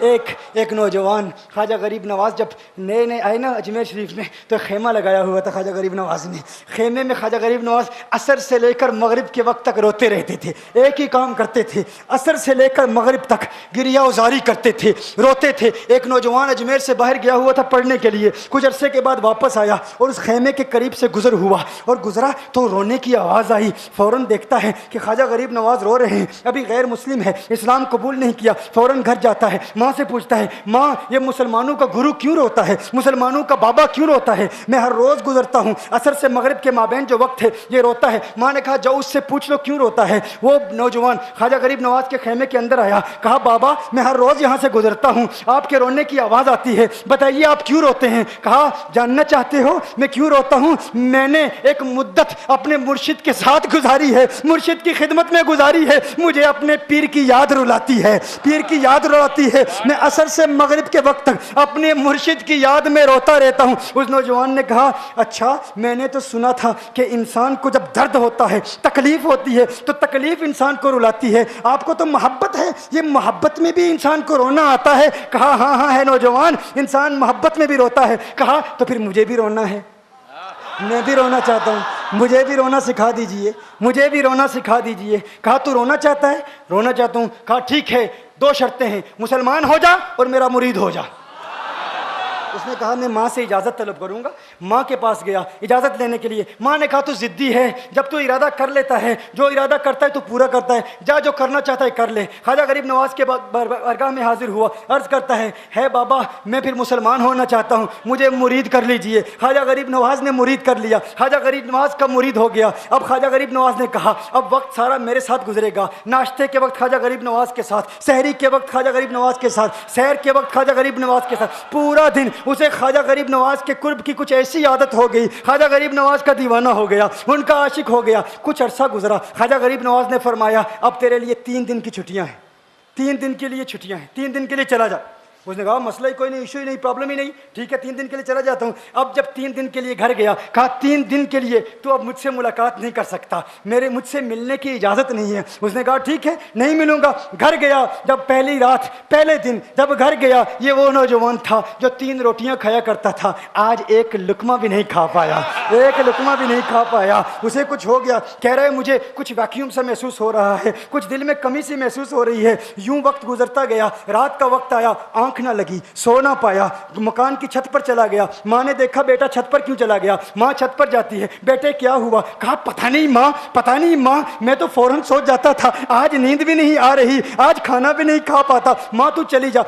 एक एक नौजवान ख्वाजा गरीब नवाज जब नए नए आए ना अजमेर शरीफ में, तो खेमा लगाया हुआ था ख्वाजा गरीब नवाज ने। खेमे में ख्वाजा गरीब नवाज असर से लेकर मगरिब के वक्त तक रोते रहते थे। एक ही काम करते थे, असर से लेकर मगरिब तक गिरिया उजारी करते थे, रोते थे। एक नौजवान अजमेर से बाहर गया हुआ था पढ़ने के लिए, कुछ अरसे के बाद वापस आया और उस खेमे के करीब से गुजर हुआ और गुजरा तो रोने की आवाज़ आई। फ़ौरन देखता है कि ख्वाजा गरीब नवाज रो रहे हैं, अभी गैर मुस्लिम है, इस्लाम कबूल नहीं किया। फ़ौरन घर जाता है, माँ से पूछता है, माँ ये मुसलमानों का गुरु क्यों रोता है, मुसलमानों का बाबा क्यों रोता है? मैं हर रोज़ गुजरता हूँ, असर से मगरिब के माबैन जो वक्त है ये रोता है। माँ ने कहा जाओ उससे पूछ लो क्यों रोता है। वो नौजवान ख्वाजा गरीब नवाज के खेमे के अंदर आया, कहा बाबा मैं हर रोज़ यहाँ से गुजरता हूँ, आपके रोने की आवाज़ आती है, बताइए आप क्यों रोते हैं? कहा जानना चाहते हो मैं क्यों रोता हूँ? मैंने एक मुद्दत अपने मुर्शिद के साथ गुजारी है, मुर्शिद की खिदमत में गुजारी है, मुझे अपने पीर की याद रुलाती है, पीर की याद रुलाती है। मैं असर से मगरिब के वक्त तक अपने मुर्शिद की याद में रोता रहता हूँ। उस नौजवान ने कहा अच्छा मैंने तो सुना था कि इंसान को जब दर्द होता है, तकलीफ होती है, तो तकलीफ इंसान को रुलाती है, आपको तो मोहब्बत है, ये मोहब्बत में भी इंसान को रोना आता है? कहा हाँ हाँ है नौजवान, इंसान मोहब्बत में भी रोता है। कहा तो फिर मुझे भी रोना है, मैं भी रोना चाहता हूँ, मुझे भी रोना सिखा दीजिए, मुझे भी रोना सिखा दीजिए। कहा तू रोना चाहता है? रोना चाहता हूँ। कहा ठीक है, दो शर्तें हैं, मुसलमान हो जा और मेरा मुरीद हो जा। उसने कहा मैं माँ से इजाज़त तलब करूँगा। माँ के पास गया इजाज़त लेने के लिए। माँ ने कहा तू ज़िद्दी है, जब तू इरादा कर लेता है, जो इरादा करता है तो पूरा करता है, जा जो करना चाहता है कर ले। ख्वाजा गरीब नवाज के बारगाह में हाजिर हुआ, अर्ज़ करता है बाबा मैं फिर मुसलमान होना चाहता हूँ, मुझे मुरीद कर लीजिए। ख्वाजा गरीब नवाज ने मुरीद कर लिया, ख्वाजा गरीब नवाज का मुरीद हो गया। अब ख्वाजा गरीब नवाज ने कहा अब वक्त सारा मेरे साथ गुजरेगा, नाश्ते के वक्त ख्वाजा गरीब नवाज के साथ, सहरी के वक्त ख्वाजा गरीब नवाज के साथ, सैर के वक्त ख्वाजा गरीब नवाज के साथ, पूरा दिन उसे ख्वाजा गरीब नवाज के कुर्ब की कुछ ऐसी आदत हो गई, ख्वाजा गरीब नवाज का दीवाना हो गया, उनका आशिक हो गया। कुछ अरसा गुजरा, ख्वाजा गरीब नवाज ने फरमाया अब तेरे लिए 3 दिन की छुट्टियां हैं, 3 दिन के लिए छुट्टियां हैं, 3 दिन के लिए चला जा। उसने कहा मसला ही कोई नहीं, इशू ही नहीं, प्रॉब्लम ही नहीं, ठीक है 3 दिन के लिए चला जाता हूँ। अब जब 3 दिन के लिए घर गया, कहा 3 दिन के लिए तो अब मुझसे मुलाकात नहीं कर सकता, मुझसे मिलने की इजाज़त नहीं है। उसने कहा ठीक है नहीं मिलूंगा। घर गया, जब पहली रात पहले दिन जब घर गया, ये वो नौजवान था जो 3 रोटियां खाया करता था, आज एक लुकमा भी नहीं खा पाया, एक लुकमा भी नहीं खा पाया। उसे कुछ हो गया, कह रहा है मुझे कुछ वैक्यूम सा महसूस हो रहा है, कुछ दिल में कमी सी महसूस हो रही है। यूं वक्त गुजरता गया, रात का वक्त आया, आंख ना लगी, सो ना पाया, मकान की छत पर चला गया। माँ ने देखा बेटा छत पर क्यों चला गया? माँ छत पर जाती है, बेटे क्या हुआ? कहा पता नहीं माँ, पता नहीं माँ, मैं तो फौरन सो जाता था, आज नींद भी नहीं आ रही, आज खाना भी नहीं खा पाता। माँ तू चली जा।